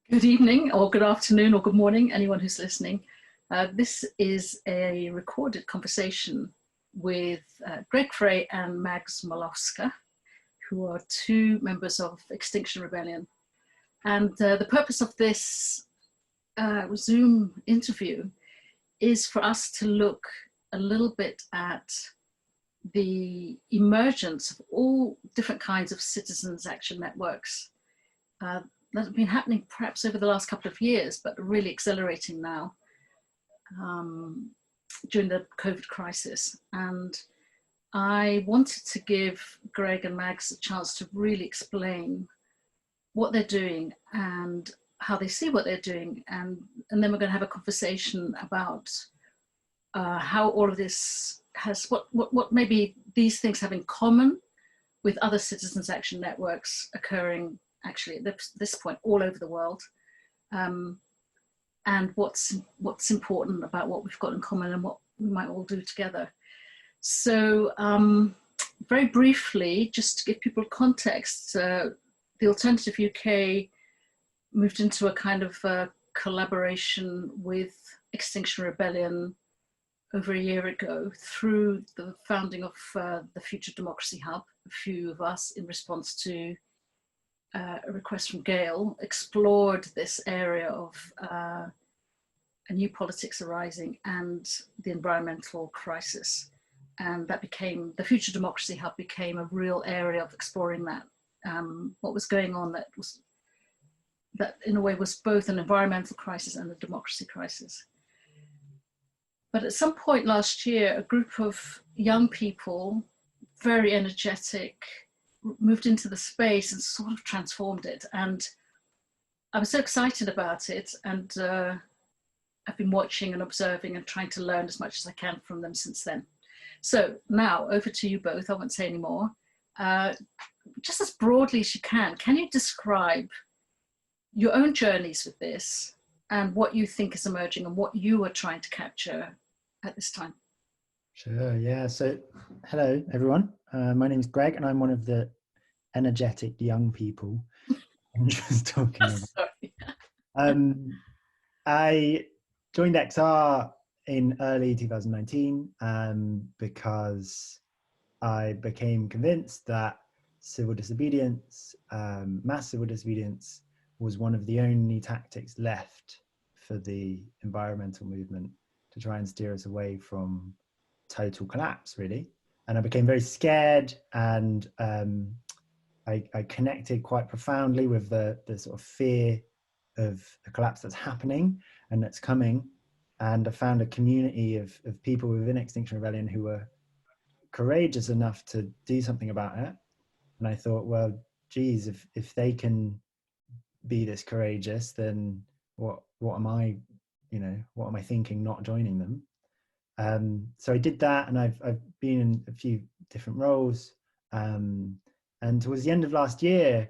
Good evening, or good afternoon, or good morning, anyone who's listening. This is a recorded conversation with Greg Frey and Mags Mulowska, who are two members of Extinction Rebellion. And the purpose of this Zoom interview is for us to look a little bit at the emergence of all different kinds of citizens' action networks that have been happening perhaps over the last couple of years, but really accelerating now during the COVID crisis. And I wanted to give Greg and Mags a chance to really explain what they're doing and how they see what they're doing. And then we're going to have a conversation about how all of this has, what maybe these things have in common with other citizens' action networks occurring actually at this point all over the world, and what's important about what we've got in common and what we might all do together. So very briefly, just to give people context, the Alternative UK moved into a kind of collaboration with Extinction Rebellion over a year ago through the founding of the Future Democracy Hub. A few of us, in response to a request from Gail, explored this area of a new politics arising and the environmental crisis. And that became, the Future Democracy Hub became a real area of exploring that, what was going on that in a way was both an environmental crisis and a democracy crisis. But at some point last year, a group of young people, very energetic, moved into the space and sort of transformed it. And I was so excited about it. And I've been watching and observing and trying to learn as much as I can from them since then. So now over to you both. I won't say any more. Just as broadly as you can you describe your own journeys with this and what you think is emerging and what you are trying to capture at this time? Sure, yeah. So hello, everyone. My name is Greg and I'm one of the energetic young people I'm just talking about. I joined XR in early 2019 because I became convinced that civil disobedience, mass civil disobedience, was one of the only tactics left for the environmental movement to try and steer us away from total collapse, really. And I became very scared, and I connected quite profoundly with the sort of fear of a collapse that's happening and that's coming. And I found a community of people within Extinction Rebellion who were courageous enough to do something about it. And I thought, well, geez, if they can be this courageous, then what am I, what am I thinking not joining them? So I did that, and I've been in a few different roles. And towards the end of last year,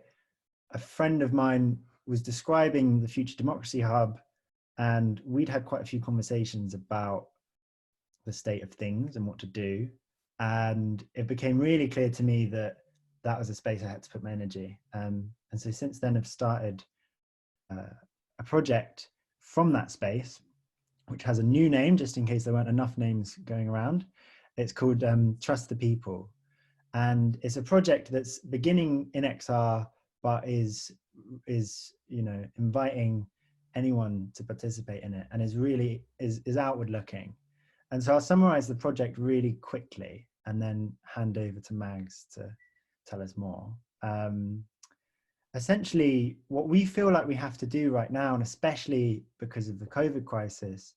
a friend of mine was describing the Future Democracy Hub, and we'd had quite a few conversations about the state of things and what to do. And it became really clear to me that that was a space I had to put my energy. And so since then I've started a project from that space, which has a new name, just in case there weren't enough names going around. It's called Trust the People. And it's a project that's beginning in XR, but is inviting anyone to participate in it, and is outward looking. And so I'll summarize the project really quickly and then hand over to Mags to tell us more. Essentially, what we feel like we have to do right now, and especially because of the COVID crisis,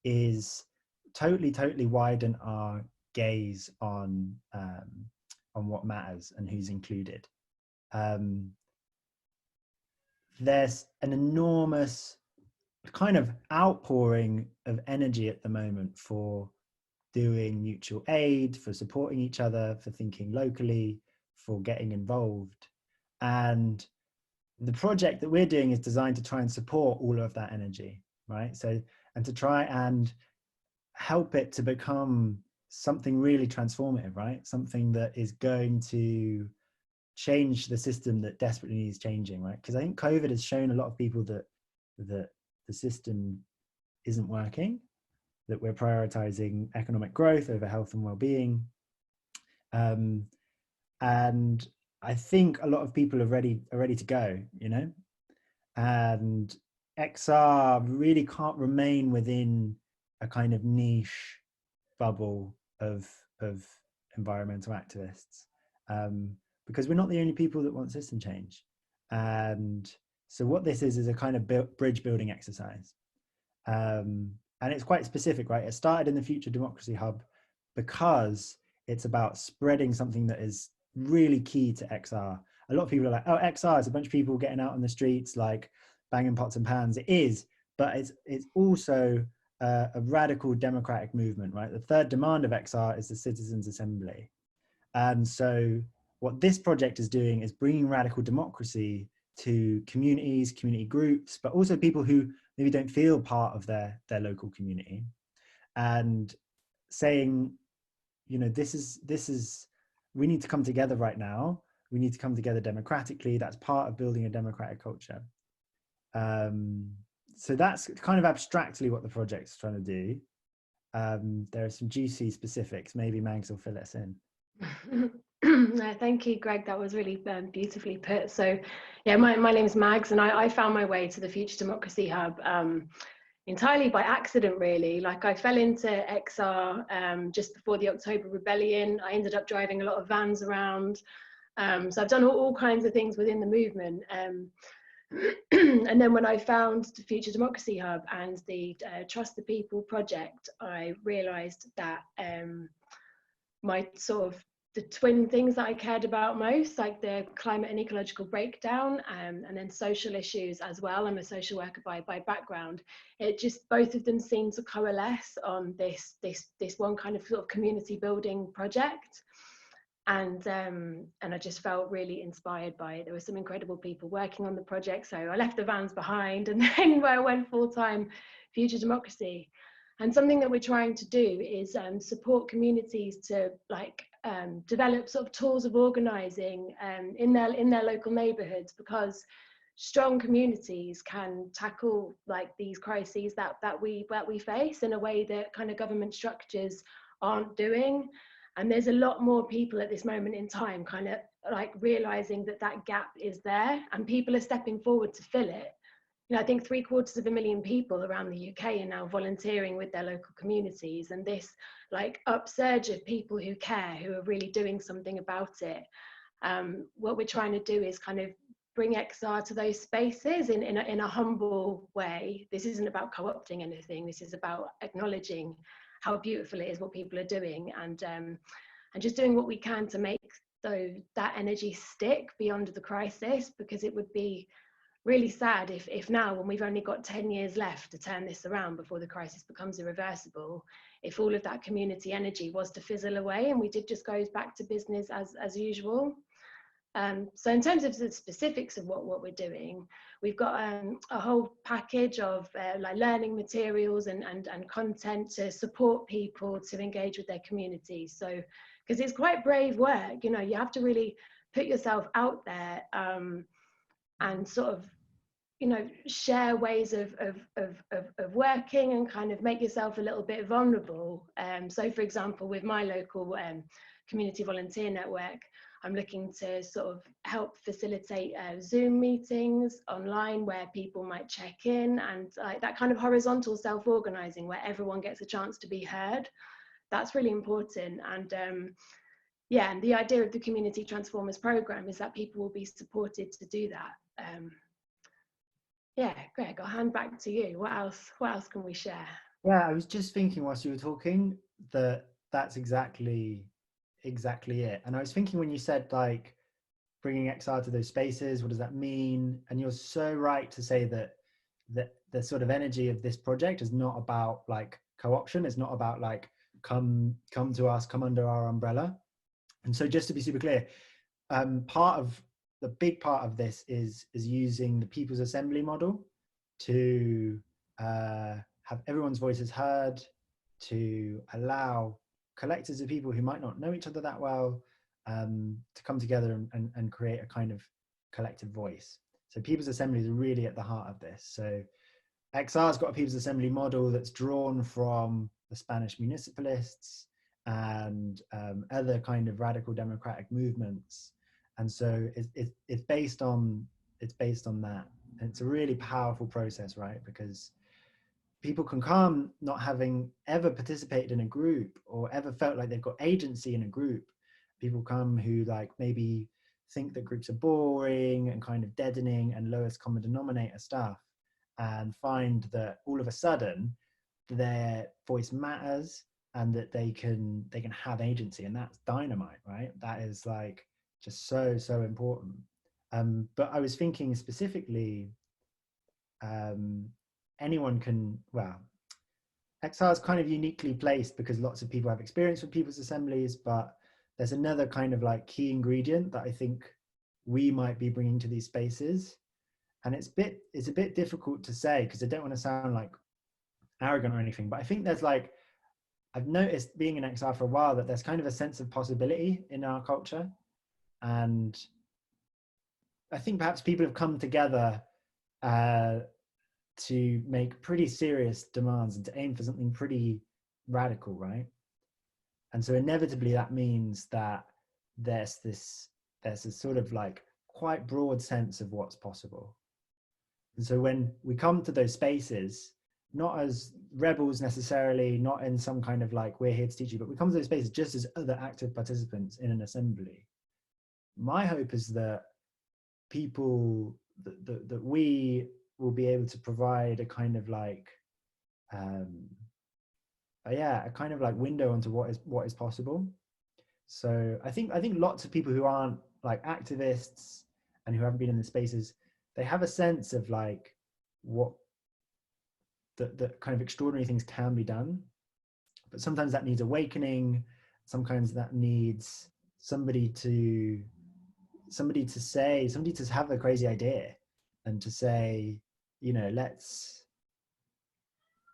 is totally widen our gaze on what matters and who's included. There's an enormous kind of outpouring of energy at the moment for doing mutual aid, for supporting each other, for thinking locally, for getting involved. And the project that we're doing is designed to try and support all of that energy, right? So, and to try and help it to become something really transformative, right? Something that is going to change the system that desperately needs changing, right? Because I think COVID has shown a lot of people that that the system isn't working, that we're prioritizing economic growth over health and well-being. And I think a lot of people are ready to go, you know, and XR really can't remain within a kind of niche bubble of environmental activists, because we're not the only people that want system change. And so what this is a kind of bridge building exercise. And it's quite specific, right? It started in the Future Democracy Hub because it's about spreading something that is really key to XR. A lot of people are like, oh, XR is a bunch of people getting out on the streets, like banging pots and pans. It is, but it's also a radical democratic movement, right? The third demand of XR is the Citizens Assembly. And so what this project is doing is bringing radical democracy to communities, community groups, but also people who maybe don't feel part of their local community, and saying, you know, this is we need to come together right now. We need to come together democratically. That's part of building a democratic culture. So that's kind of abstractly what the project's trying to do. There are some juicy specifics. Maybe Mags will fill us in. No, thank you, Greg. That was really beautifully put. So, yeah, my name's Mags, and I found my way to the Future Democracy Hub entirely by accident, really. Like, I fell into XR just before the October Rebellion. I ended up driving a lot of vans around. So I've done all kinds of things within the movement. And then when I found the Future Democracy Hub and the Trust the People project, I realised that my sort of the twin things that I cared about most, like the climate and ecological breakdown, and then social issues as well. I'm a social worker by background. It just, both of them seem to coalesce on this one kind of sort of community building project. And I just felt really inspired by it. There were some incredible people working on the project, so I left the vans behind, and then I went full-time Future Democracy. And something that we're trying to do is support communities to develop sort of tools of organising in their local neighbourhoods, because strong communities can tackle like these crises that we face in a way that kind of government structures aren't doing. And there's a lot more people at this moment in time kind of like realising that gap is there, and people are stepping forward to fill it. You know, I think 750,000 people around the UK are now volunteering with their local communities, and this like upsurge of people who care, who are really doing something about it. What we're trying to do is kind of bring XR to those spaces in a humble way. This isn't about co-opting anything. This is about acknowledging how beautiful it is what people are doing, and just doing what we can to make that energy stick beyond the crisis, because it would be really sad if now, when we've only got 10 years left to turn this around before the crisis becomes irreversible, if all of that community energy was to fizzle away and we did just go back to business as usual. So in terms of the specifics of what we're doing, we've got a whole package of like learning materials and content to support people to engage with their communities. So, because it's quite brave work, you know, you have to really put yourself out there and sort of, you know, share ways of working and kind of make yourself a little bit vulnerable. So for example, with my local community volunteer network, I'm looking to sort of help facilitate Zoom meetings online where people might check in, and like that kind of horizontal self-organizing where everyone gets a chance to be heard. That's really important. And yeah, and the idea of the Community Transformers program is that people will be supported to do that. Yeah, Greg, I'll hand back to you. What else can we share? Yeah, I was just thinking whilst you were talking that that's exactly it. And I was thinking when you said like bringing XR to those spaces, what does that mean? And you're so right to say that the sort of energy of this project is not about like co-option. It's not about like come to us, come under our umbrella. And so just to be super clear, the big part of this is using the People's Assembly model to have everyone's voices heard, to allow collectors of people who might not know each other that well to come together and create a kind of collective voice. So People's Assembly is really at the heart of this. So XR's got a People's Assembly model that's drawn from the Spanish municipalists and other kind of radical democratic movements, and so it's based on that. And it's a really powerful process, right? Because people can come not having ever participated in a group or ever felt like they've got agency in a group. People come who like maybe think that groups are boring and kind of deadening and lowest common denominator stuff, and find that all of a sudden their voice matters and that they can have agency, and that's dynamite, right? That is like just so important. But I was thinking specifically, anyone can, well, XR is kind of uniquely placed because lots of people have experience with people's assemblies, but there's another kind of like key ingredient that I think we might be bringing to these spaces. And it's a bit difficult to say because I don't want to sound like arrogant or anything, but I think there's like, I've noticed being in XR for a while that there's kind of a sense of possibility in our culture. And I think perhaps people have come together to make pretty serious demands and to aim for something pretty radical, right? And so inevitably that means that there's this sort of like quite broad sense of what's possible. And so when we come to those spaces, not as rebels necessarily, not in some kind of like, we're here to teach you, but we come to those spaces just as other active participants in an assembly. My hope is that people, that we will be able to provide a kind of like, a kind of like window onto what is possible. So I think lots of people who aren't like activists and who haven't been in the spaces, they have a sense of like what the kind of extraordinary things can be done, but sometimes that needs awakening. Sometimes that needs somebody to have a crazy idea and to say, you know, let's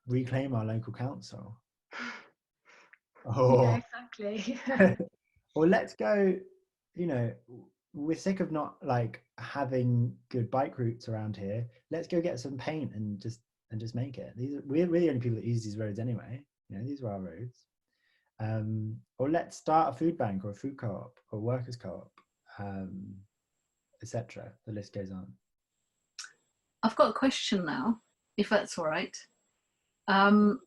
reclaim our local council. Yeah, exactly. Or let's go, you know, we're sick of not like having good bike routes around here. Let's go get some paint and just make it. We're the only people that use these roads anyway. You know, these are our roads. Or let's start a food bank or a food co-op or workers co-op, etc. The list goes on. I've got a question now, if that's all right. And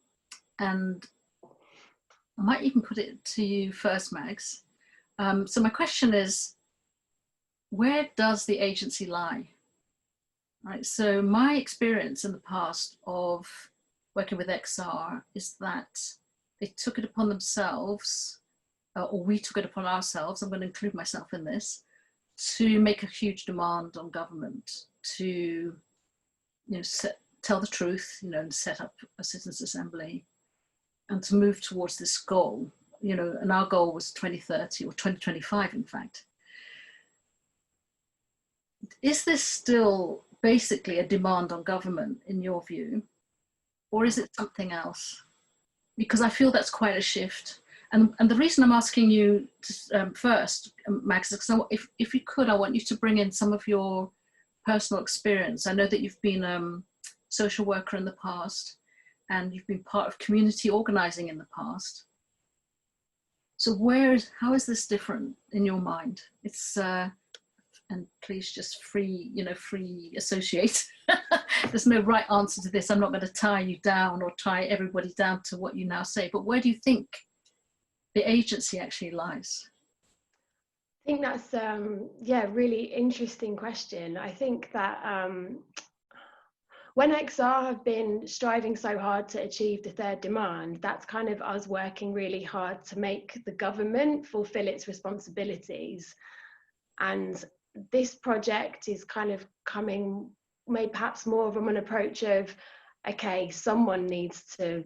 I might even put it to you first, Mags. So my question is, where does the agency lie? Right. So my experience in the past of working with XR is that they took it upon themselves, or we took it upon ourselves, I'm going to include myself in this, to make a huge demand on government to, you know, tell the truth, you know, and set up a citizens' assembly and to move towards this goal, you know, and our goal was 2030 or 2025, in fact. Is this still basically a demand on government in your view, or is it something else? Because I feel that's quite a shift. And the reason I'm asking you to, first, Max, is because if you could, I want you to bring in some of your personal experience. I know that you've been a social worker in the past and you've been part of community organizing in the past. So how is this different in your mind? It's, and please just free associate. There's no right answer to this. I'm not going to tie you down or tie everybody down to what you now say, but where do you think the agency actually lies? I think that's really interesting question. I think that when XR have been striving so hard to achieve the third demand, that's kind of us working really hard to make the government fulfill its responsibilities. And this project is kind of made perhaps more of an approach of, okay, someone needs to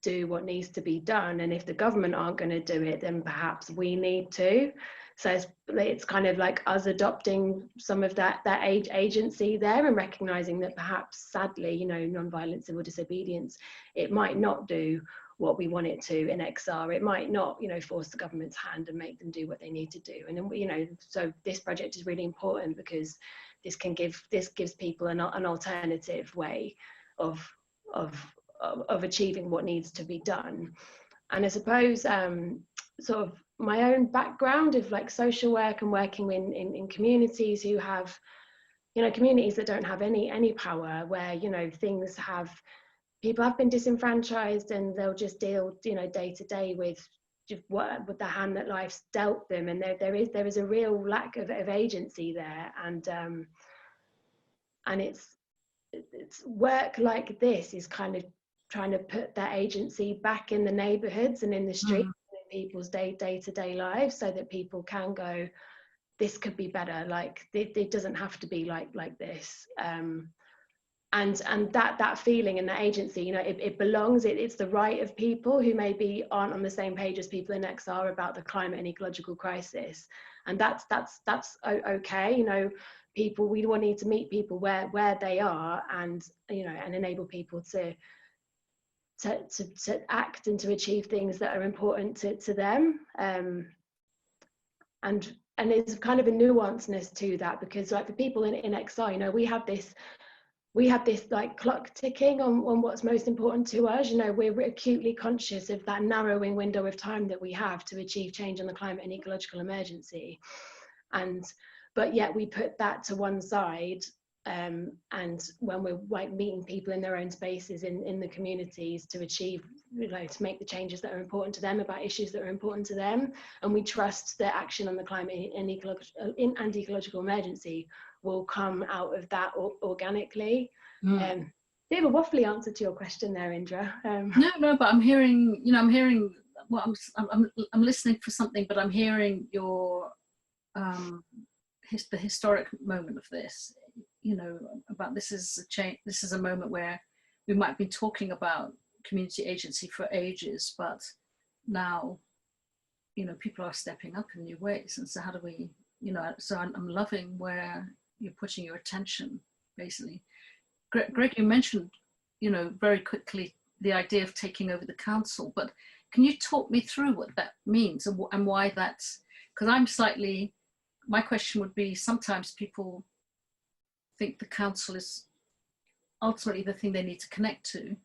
do what needs to be done, and if the government aren't going to do it, then perhaps we need to. So it's kind of like us adopting some of that agency there and recognizing that perhaps, sadly, you know, non-violent civil disobedience, it might not do what we want it to in XR. It might not, you know, force the government's hand and make them do what they need to do. And then, you know, so this project is really important because this gives people an alternative way of achieving what needs to be done. And I suppose sort of my own background of like social work and working in communities who have, you know, communities that don't have any power, where, you know, people have been disenfranchised and they'll just deal, you know, day to day with the hand that life's dealt them, and there is a real lack of agency there. And it's work like this is kind of trying to put that agency back in the neighborhoods and in the streets, in people's day-to-day lives, so that people can go, this could be better, like it doesn't have to be like this. And that feeling and that agency, you know, it belongs, it's the right of people who maybe aren't on the same page as people in XR about the climate and ecological crisis. And that's okay, you know, we will need to meet people where they are, and, you know, and enable people to act and to achieve things that are important to them. And there's kind of a nuanceness to that, because like for people in XR, you know, we have this like clock ticking on what's most important to us. You know, we're acutely conscious of that narrowing window of time that we have to achieve change on the climate and ecological emergency. But yet we put that to one side. And when we're like meeting people in their own spaces in the communities to achieve, you know, to make the changes that are important to them about issues that are important to them, and we trust that action on the climate and ecological emergency will come out of that organically. Bit of a waffly answer to your question there, Indra. No, but I'm hearing, you know, well, I'm listening for something, but I'm hearing your the historic moment of this. You know, about this is a change. This is a moment where we might be talking about community agency for ages, but now, you know, people are stepping up in new ways. And so how do we, you know, so I'm loving where you're putting your attention, basically. Greg, you mentioned, you know, very quickly the idea of taking over the council, but can you talk me through what that means and why that's, because my question would be, sometimes people think the council is ultimately the thing they need to connect to,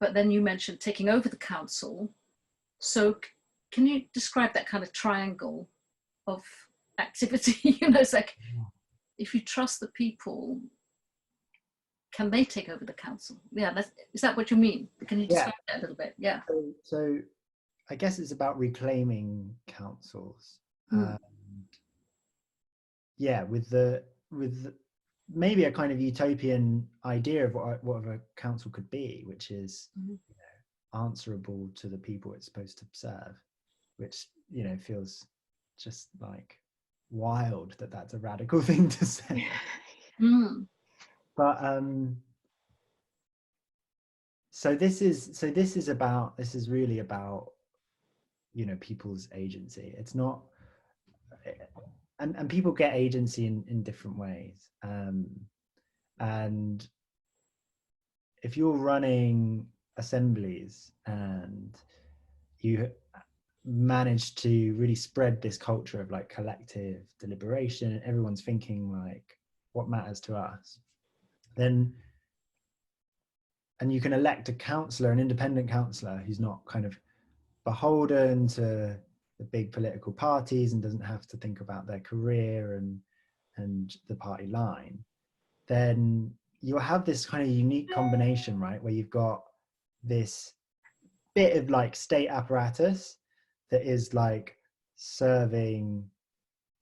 but then you mentioned taking over the council. So can you describe that kind of triangle of activity? You know, it's like, if you trust the people, can they take over the council? Yeah, is that what you mean? Can you describe that a little bit? Yeah. So I guess it's about reclaiming councils. Yeah, with maybe a kind of utopian idea of what a council could be, which is, you know, answerable to the people it's supposed to serve, which, you know, feels just like wild that that's a radical thing to say. But this is really about, you know, people's agency. It's not, and people get agency in different ways. And if you're running assemblies and you manage to really spread this culture of like collective deliberation, and everyone's thinking like what matters to us, then, and you can elect a councillor, an independent councillor who's not kind of beholden to the big political parties and doesn't have to think about their career and the party line, then you'll have this kind of unique combination, right, where you've got this bit of like state apparatus that is like serving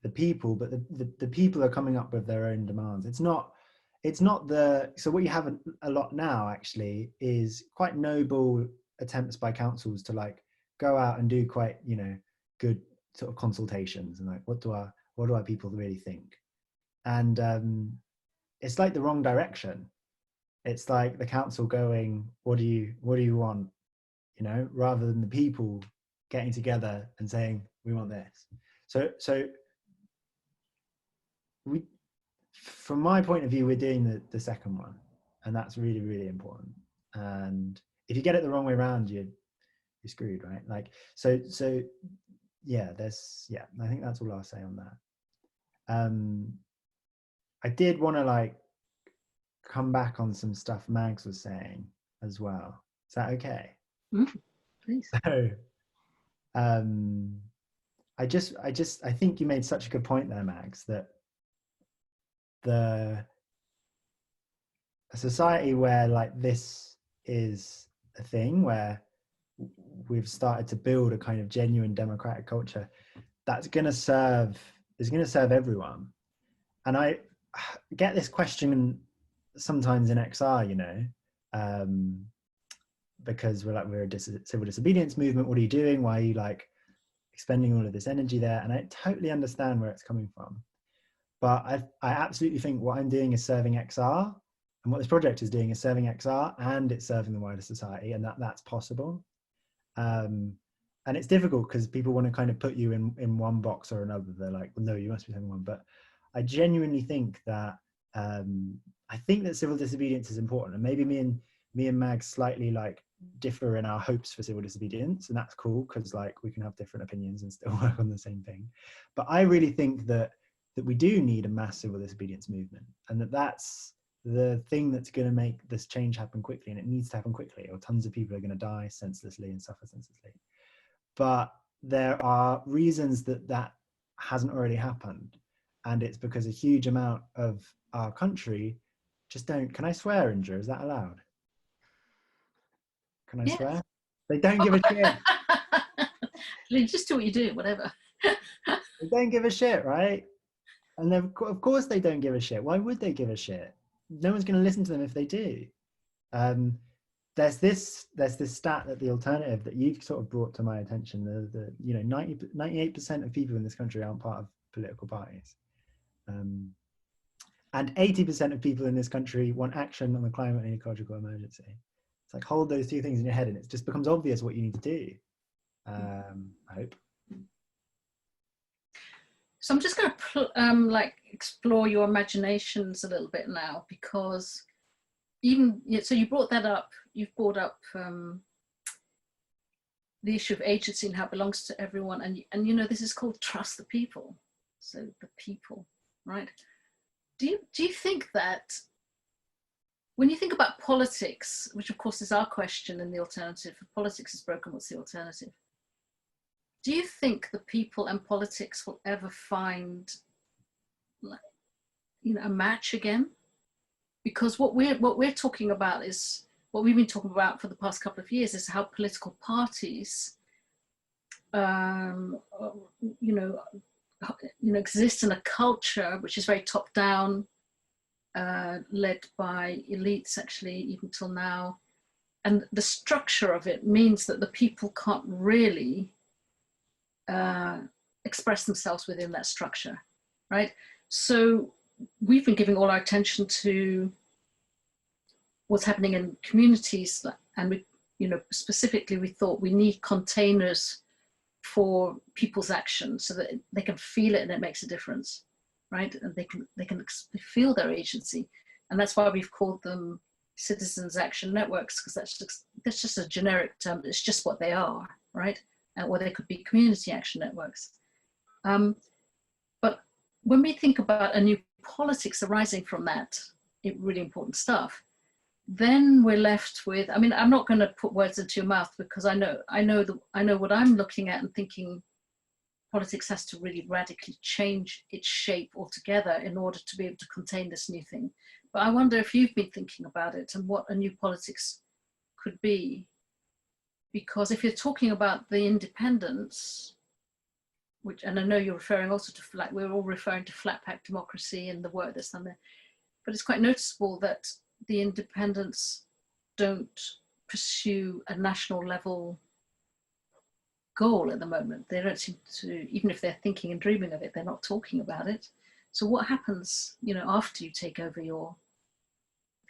the people, but the people are coming up with their own demands. So what you have a lot now actually is quite noble attempts by councils to like go out and do quite, you know, good sort of consultations and like, what do our people really think? And it's like the wrong direction. It's like the council going, what do you want? You know, rather than the people getting together and saying, we want this. So we, from my point of view, we're doing the second one, and that's really, really important. And if you get it the wrong way around, you're screwed, right? Like, so yeah, I think that's all I'll say on that. I did want to like come back on some stuff Mags was saying as well. Is that okay? Please. So, I think you made such a good point there, Mags, that a society where like this is a thing, where we've started to build a kind of genuine democratic culture that's going to serve everyone. And I get this question sometimes in XR, you know, because we're a civil disobedience movement. What are you doing? Why are you like expending all of this energy there? And I totally understand where it's coming from, but I absolutely think what I'm doing is serving XR, and what this project is doing is serving XR, and it's serving the wider society, and that's possible. And it's difficult because people want to kind of put you in one box or another. They're like, well, no, you must be serving one. But I genuinely think that civil disobedience is important, and maybe me and Mag slightly like differ in our hopes for civil disobedience, and that's cool because like we can have different opinions and still work on the same thing. But I really think that we do need a mass civil disobedience movement, and that's the thing that's going to make this change happen quickly, and it needs to happen quickly, or tons of people are going to die senselessly and suffer senselessly. But there are reasons that hasn't already happened, and it's because a huge amount of our country just don't. Can I swear, Indra? Is that allowed? Can I swear? They don't give a shit. Just do what you do, whatever. They don't give a shit, right? And of course they don't give a shit. Why would they give a shit? No one's going to listen to them if they do. There's this stat that the alternative that you've sort of brought to my attention. The 98% of people in this country aren't part of political parties, and 80% of people in this country want action on the climate and ecological emergency. It's like, hold those two things in your head, and it just becomes obvious what you need to do. I hope. So I'm just going to explore your imaginations a little bit now, because so you brought that up. You've brought up the issue of agency and how it belongs to everyone, and you know, this is called trust the people. So the people, right? Do you think that when you think about politics, which of course is our question in the alternative, if politics is broken, what's the alternative? Do you think the people and politics will ever find, a match again? Because what we're talking about is what we've been talking about for the past couple of years is how political parties, exist in a culture which is very top down, led by elites actually even till now, and the structure of it means that the people can't really express themselves within that structure, right? So we've been giving all our attention to what's happening in communities, and we, specifically we thought we need containers for people's action so that they can feel it and it makes a difference, right? And they can feel their agency, and that's why we've called them citizens action networks, because that's just a generic term. It's just what they are, right? Or they could be community action networks. But when we think about a new politics arising from that, really important stuff, then we're left with, I'm not going to put words into your mouth, because I know what I'm looking at and thinking. Politics has to really radically change its shape altogether in order to be able to contain this new thing. But I wonder if you've been thinking about it and what a new politics could be. Because if you're talking about the independence, and I know you're referring also to, we're all referring to flat pack democracy and the work that's done there, but it's quite noticeable that the independents don't pursue a national level goal at the moment. They don't seem to, even if they're thinking and dreaming of it, they're not talking about it. So what happens, after you take over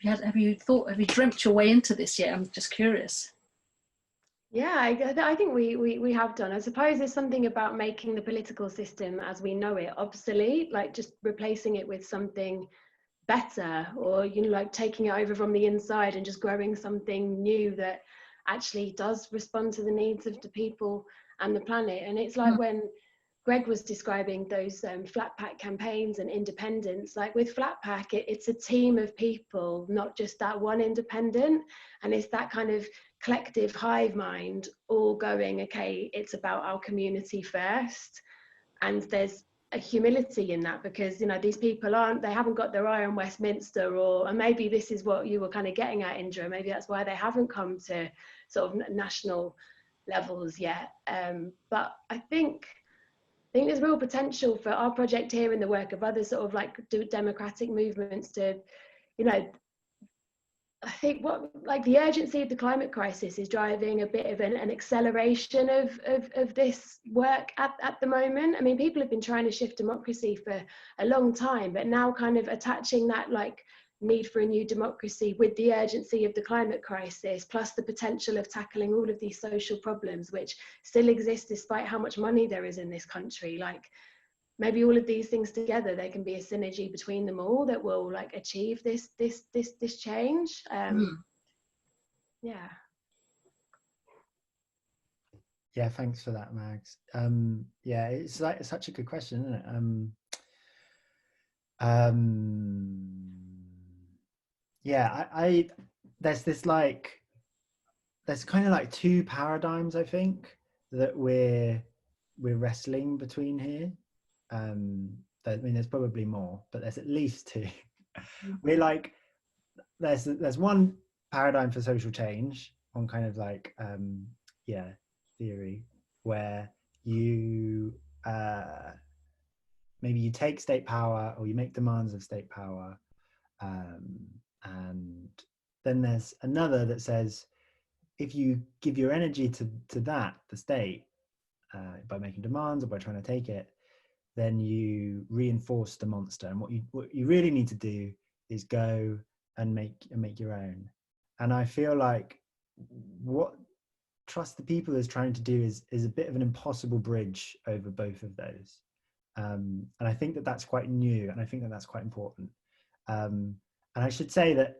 have you dreamt your way into this yet? I'm just curious. Yeah, I think we have done. I suppose there's something about making the political system as we know it obsolete, like just replacing it with something better, or taking it over from the inside and just growing something new that actually does respond to the needs of the people and the planet. And it's like when Greg was describing those flat pack campaigns and independence, like with flat pack, it's a team of people, not just that one independent. And it's that kind of collective hive mind all going, okay, it's about our community first. And there's a humility in that, because, you know, these people they haven't got their eye on Westminster, and maybe this is what you were kind of getting at, Indra. Maybe that's why they haven't come to sort of national levels yet. But I think there's real potential for our project here and the work of other sort of like democratic movements to, you know, I think the urgency of the climate crisis is driving a bit of an acceleration of this work at the moment. I mean, people have been trying to shift democracy for a long time, but now kind of attaching that like need for a new democracy with the urgency of the climate crisis, plus the potential of tackling all of these social problems which still exist despite how much money there is in this country. Like, maybe all of these things together, there can be a synergy between them all that will like achieve this change. Yeah. Yeah, thanks for that, Mags. Yeah, it's such a good question, isn't it? Yeah, I there's kind of like two paradigms, I think, that we're wrestling between here. I mean, there's probably more, but there's at least two. We're like, there's one paradigm for social change on kind of like theory, where you maybe you take state power, or you make demands of state power, and then there's another that says, if you give your energy to that, the state, by making demands or by trying to take it, then you reinforce the monster. And what you really need to do is go and make your own. And I feel like what Trust the People is trying to do is a bit of an impossible bridge over both of those. And I think that that's quite new, and I think that that's quite important. And I should say that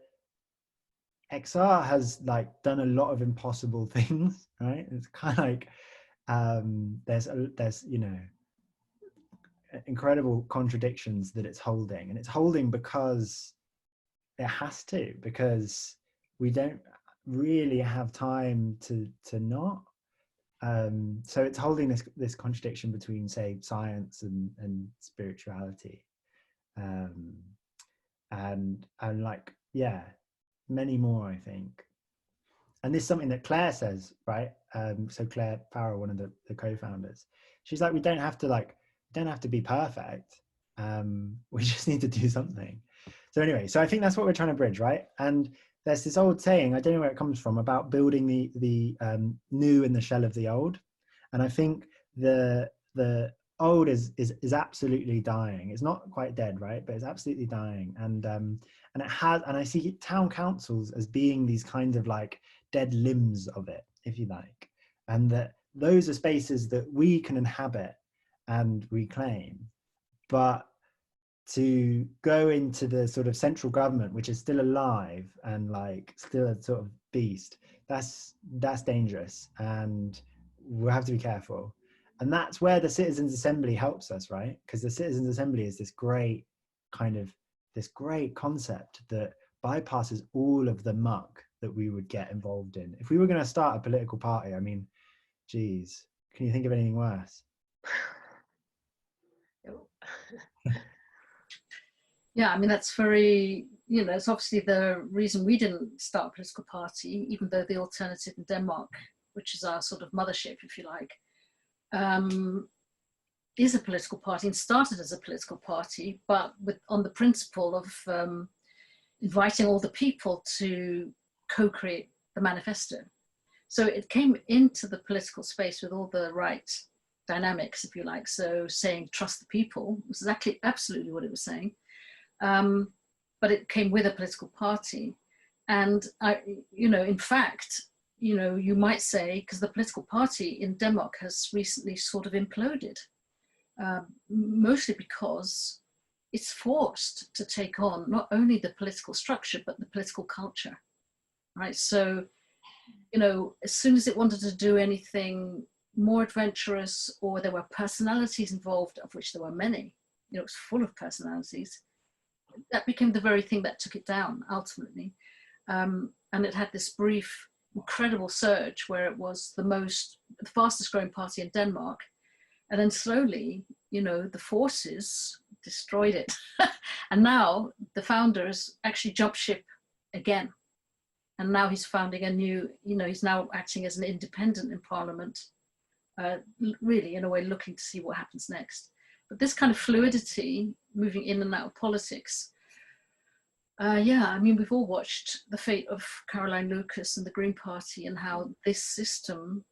XR has like done a lot of impossible things, right? It's kind of like there's you know, incredible contradictions that it's holding, and it's holding because it has to, because we don't really have time to not. So it's holding this contradiction between, say, science and spirituality, and like, yeah, many more, I think. And this is something that Claire says, right? So Claire Farrell, one of the co-founders, she's like, we don't have to be perfect. We just need to do something. So anyway, so I think that's what we're trying to bridge, right? And there's this old saying, I don't know where it comes from, about building the new in the shell of the old. And I think the old is absolutely dying. It's not quite dead, right? But it's absolutely dying. And I see town councils as being these kind of like dead limbs of it, if you like, and that those are spaces that we can inhabit and reclaim. But to go into the sort of central government, which is still alive and like still a sort of beast, that's dangerous, and we'll have to be careful. And that's where the Citizens Assembly helps us, right? Because the Citizens Assembly is this great concept that bypasses all of the muck that we would get involved in if we were going to start a political party. I mean, geez, can you think of anything worse? Yeah, I mean, that's very, you know, it's obviously the reason we didn't start a political party, even though the Alternative in Denmark, which is our sort of mothership, if you like, is a political party and started as a political party, but on the principle of inviting all the people to co-create the manifesto. So it came into the political space with all the right dynamics, if you like. So saying trust the people was exactly, absolutely what it was saying. But it came with a political party. And in fact, you might say, because the political party in Denmark has recently sort of imploded, mostly because it's forced to take on not only the political structure, but the political culture, right? So you know, as soon as it wanted to do anything more adventurous, or there were personalities involved, of which there were many, you know, it was full of personalities, that became the very thing that took it down ultimately. And it had this brief, incredible surge where it was the fastest growing party in Denmark. And then slowly, you know, the forces destroyed it. And now the founders actually jumped ship again. And now he's founding a new, you know, he's now acting as an independent in parliament, really, in a way, looking to see what happens next. But this kind of fluidity, moving in and out of politics, yeah, I mean, we've all watched the fate of Caroline Lucas and the Green Party, and how this system,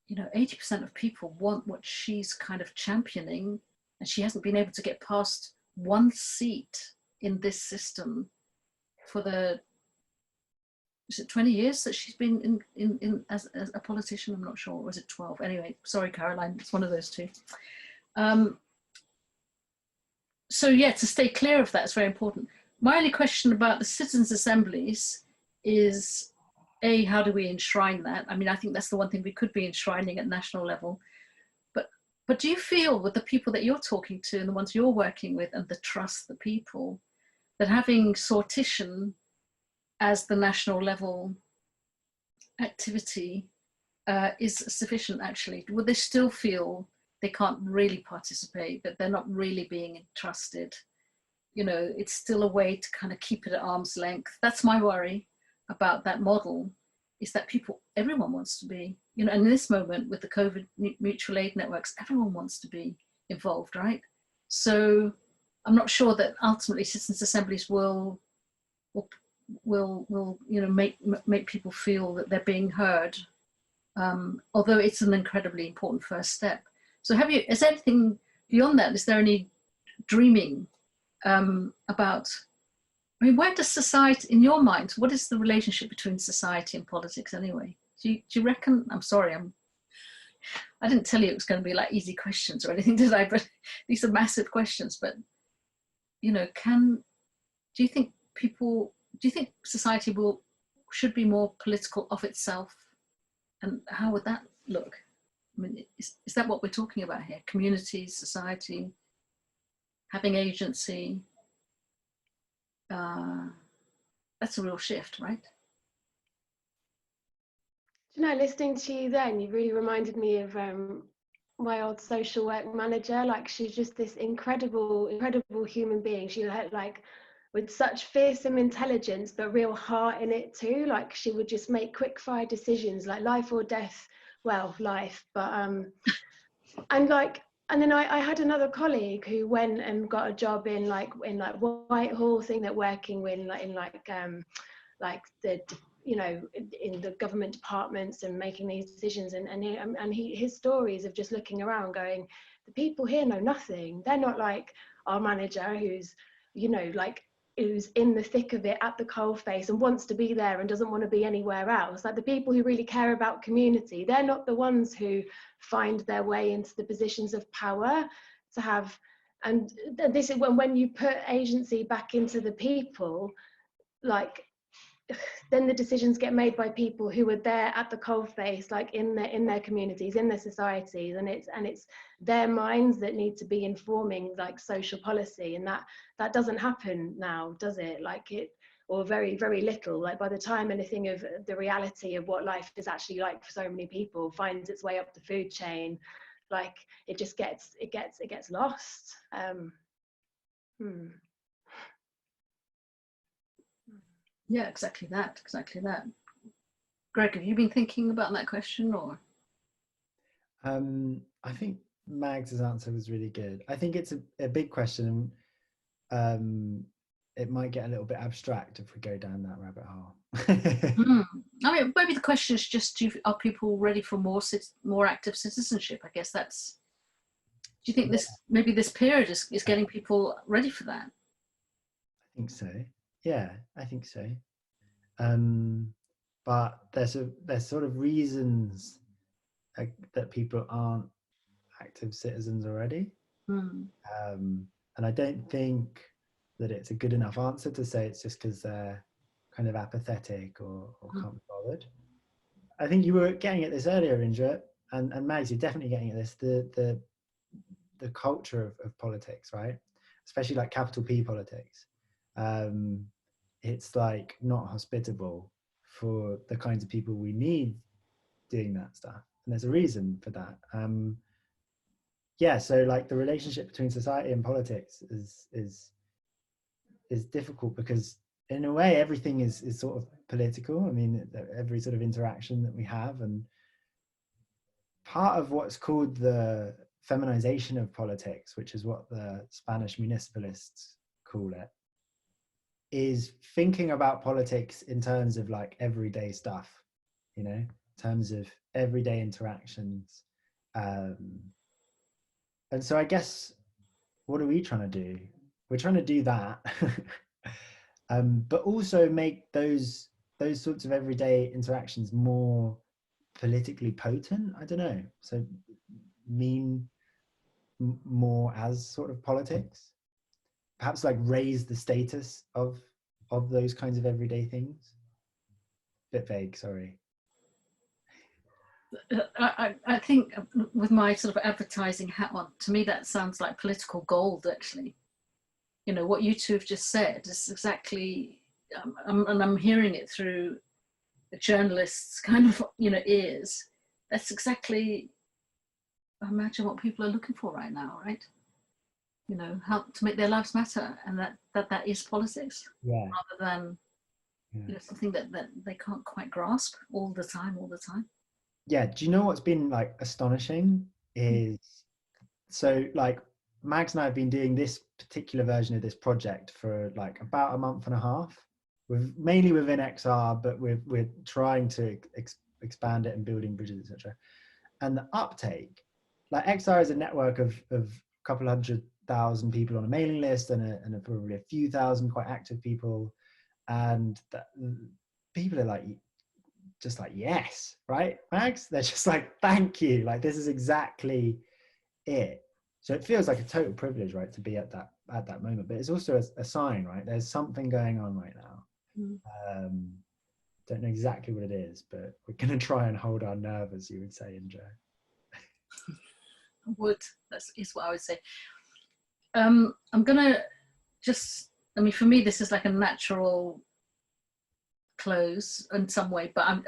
you know, 80% of people want what she's kind of championing, and she hasn't been able to get past one seat in this system for the, is it 20 years that she's been in as a politician? I'm not sure. Or was it 12? Anyway, sorry, Caroline, it's one of those two. So yeah, to stay clear of that is very important. My only question about the citizens' assemblies is, A, how do we enshrine that? I mean, I think that's the one thing we could be enshrining at national level. But do you feel, with the people that you're talking to and the ones you're working with, and the trust, the people, that having sortition as the national level activity is sufficient actually? Would they still feel they can't really participate, that they're not really being trusted? You know, it's still a way to kind of keep it at arm's length. That's my worry about that model, is that everyone wants to be, you know, and in this moment with the COVID mutual aid networks, everyone wants to be involved, right? So I'm not sure that ultimately citizens' assemblies will you know, make people feel that they're being heard, although it's an incredibly important first step. So is there anything beyond that? Is there any dreaming about, I mean, where does society, in your mind, what is the relationship between society and politics anyway? Do you reckon, I'm sorry, I didn't tell you it was going to be like easy questions or anything, did I? But these are massive questions. But, you know, do you think society should be more political of itself? And how would that look? I mean, is that what we're talking about here? Communities, society, having agency? That's a real shift, right? You know, listening to you then, you really reminded me of my old social work manager. Like, she's just this incredible human being. She had, like, with such fearsome intelligence, but real heart in it too. Like, she would just make quick fire decisions, like life or death. Well, life, but and then I had another colleague who went and got a job in Whitehall, thing that working with like the, you know, in the government departments and making these decisions, and his stories of just looking around going, the people here know nothing. They're not like our manager who's, you know, like, who's in the thick of it at the coalface and wants to be there and doesn't want to be anywhere else. Like, the people who really care about community, they're not the ones who find their way into the positions of power to have. And this is when you put agency back into the people, like, then the decisions get made by people who are there at the coalface, like in their communities, in their societies, and it's their minds that need to be informing like social policy, and that doesn't happen now, does it? Like, it, or very, very little. Like, by the time anything of the reality of what life is actually like for so many people finds its way up the food chain, like, it just gets lost. Yeah, exactly that. Greg, have you been thinking about that question, or? I think Mags's answer was really good. I think it's a big question, and it might get a little bit abstract if we go down that rabbit hole. I mean, maybe the question is just, are people ready for more active citizenship? I guess that's. Do you think maybe this period is getting people ready for that? I think so. Yeah, I think so. But there's sort of reasons that people aren't active citizens already. And I don't think that it's a good enough answer to say it's just because they're kind of apathetic or can't be forward. I think you were getting at this earlier, Indra, and Mags, you're definitely getting at this, the culture of politics, right? Especially like capital P politics. It's like not hospitable for the kinds of people we need doing that stuff. And there's a reason for that. Yeah, so like the relationship between society and politics is difficult because in a way everything is sort of political. I mean, every sort of interaction that we have, and part of what's called the feminization of politics, which is what the Spanish municipalists call it, is thinking about politics in terms of like everyday stuff, you know, in terms of everyday interactions. And so I guess, what are we trying to do? We're trying to do that, but also make those sorts of everyday interactions more politically potent. I don't know. So mean more as sort of politics, perhaps like raise the status of those kinds of everyday things. Bit vague, sorry. I think with my sort of advertising hat on, to me that sounds like political gold, actually. You know, what you two have just said is exactly, and I'm hearing it through the journalists' kind of, you know, ears. That's exactly, I imagine, what people are looking for right now, right? You know, how to make their lives matter, and that is politics, Yeah. rather than you know, something that they can't quite grasp all the time. Yeah, do you know what's been like astonishing is, so like Mags and I have been doing this particular version of this project for like about a month and a half, mainly within XR, but we're trying to expand it and building bridges, etc. And the uptake, like XR is a network of a couple 100,000 people on a mailing list and probably a few thousand quite active people, and people are like, just like, yes, right, Mags? They're just like, thank you, like this is exactly it. So it feels like a total privilege, right, to be at that moment, but it's also a sign, right? There's something going on right now. Don't know exactly what it is, but we're going to try and hold our nerve, as you would say, Indra. Is what I would say. I'm gonna just, I mean, for me this is like a natural close in some way, but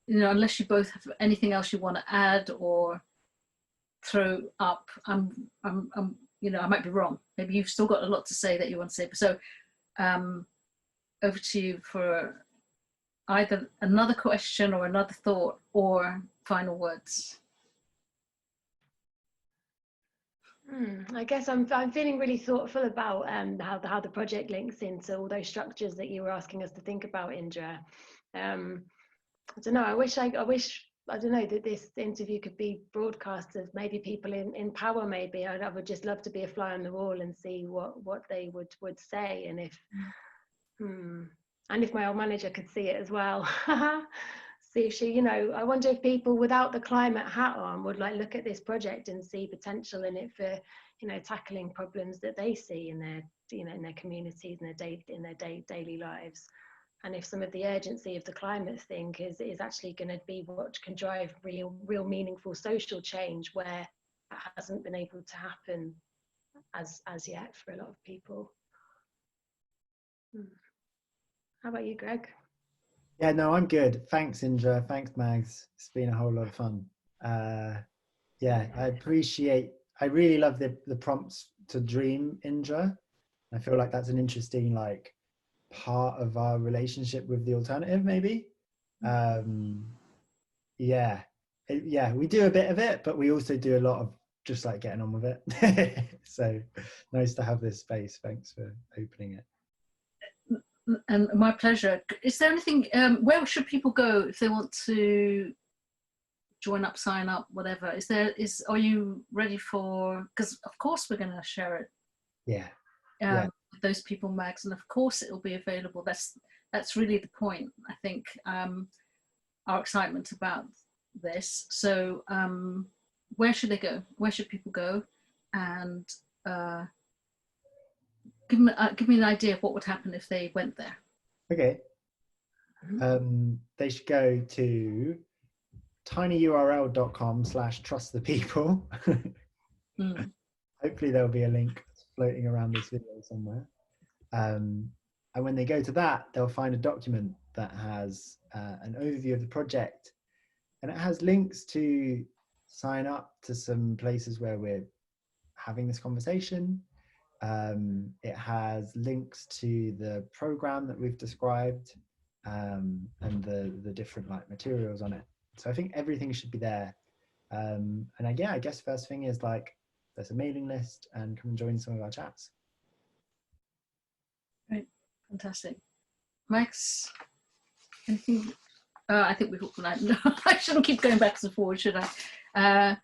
you know, unless you both have anything else you want to add or throw up, I'm you know, I might be wrong. Maybe you've still got a lot to say that you want to say. So over to you for either another question or another thought or final words. I guess I'm feeling really thoughtful about how the project links into all those structures that you were asking us to think about, Indra. I don't know. I wish I don't know, that this interview could be broadcast of maybe people in power. Maybe I would just love to be a fly on the wall and see what they would say, and if my old manager could see it as well. See if she, you know, I wonder if people without the climate hat on would like look at this project and see potential in it for, you know, tackling problems that they see in their, you know, in their communities and their daily lives. And if some of the urgency of the climate thing is actually going to be what can drive real meaningful social change where that hasn't been able to happen as yet for a lot of people. How about you, Greg? Yeah, no, I'm good. Thanks, Indra. Thanks, Mags. It's been a whole lot of fun. Yeah, I really love the prompts to dream, Indra. I feel like that's an interesting like part of our relationship with the alternative, maybe. Yeah, we do a bit of it, but we also do a lot of just like getting on with it. So nice to have this space. Thanks for opening it. And my pleasure. Is there anything, where should people go if they want to join up, sign up, whatever? Are you ready for, because of course we're going to share it. Yeah. With those people, Mags, and of course it will be available. That's really the point, I think, our excitement about this. So where should they go? Where should people go? And give me an idea of what would happen if they went there. Okay. they should go to tinyurl.com/trustthepeople. Hopefully there'll be a link floating around this video somewhere. And when they go to that, they'll find a document that has an overview of the project, and it has links to sign up to some places where we're having this conversation. It has links to the program that we've described, and the different like materials on it. So I think everything should be there. And I guess first thing is like, there's a mailing list, and come and join some of our chats. Right, fantastic. Max, anything? I think we've. No, I shouldn't keep going backwards and forwards, should I?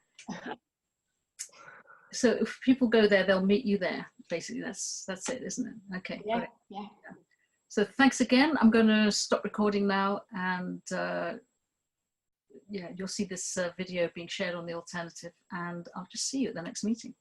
So if people go there, they'll meet you there. Basically, that's it, isn't it? Okay. Yeah. Great. Yeah. So thanks again. I'm going to stop recording now, and yeah, you'll see this video being shared on The Alternative, and I'll just see you at the next meeting.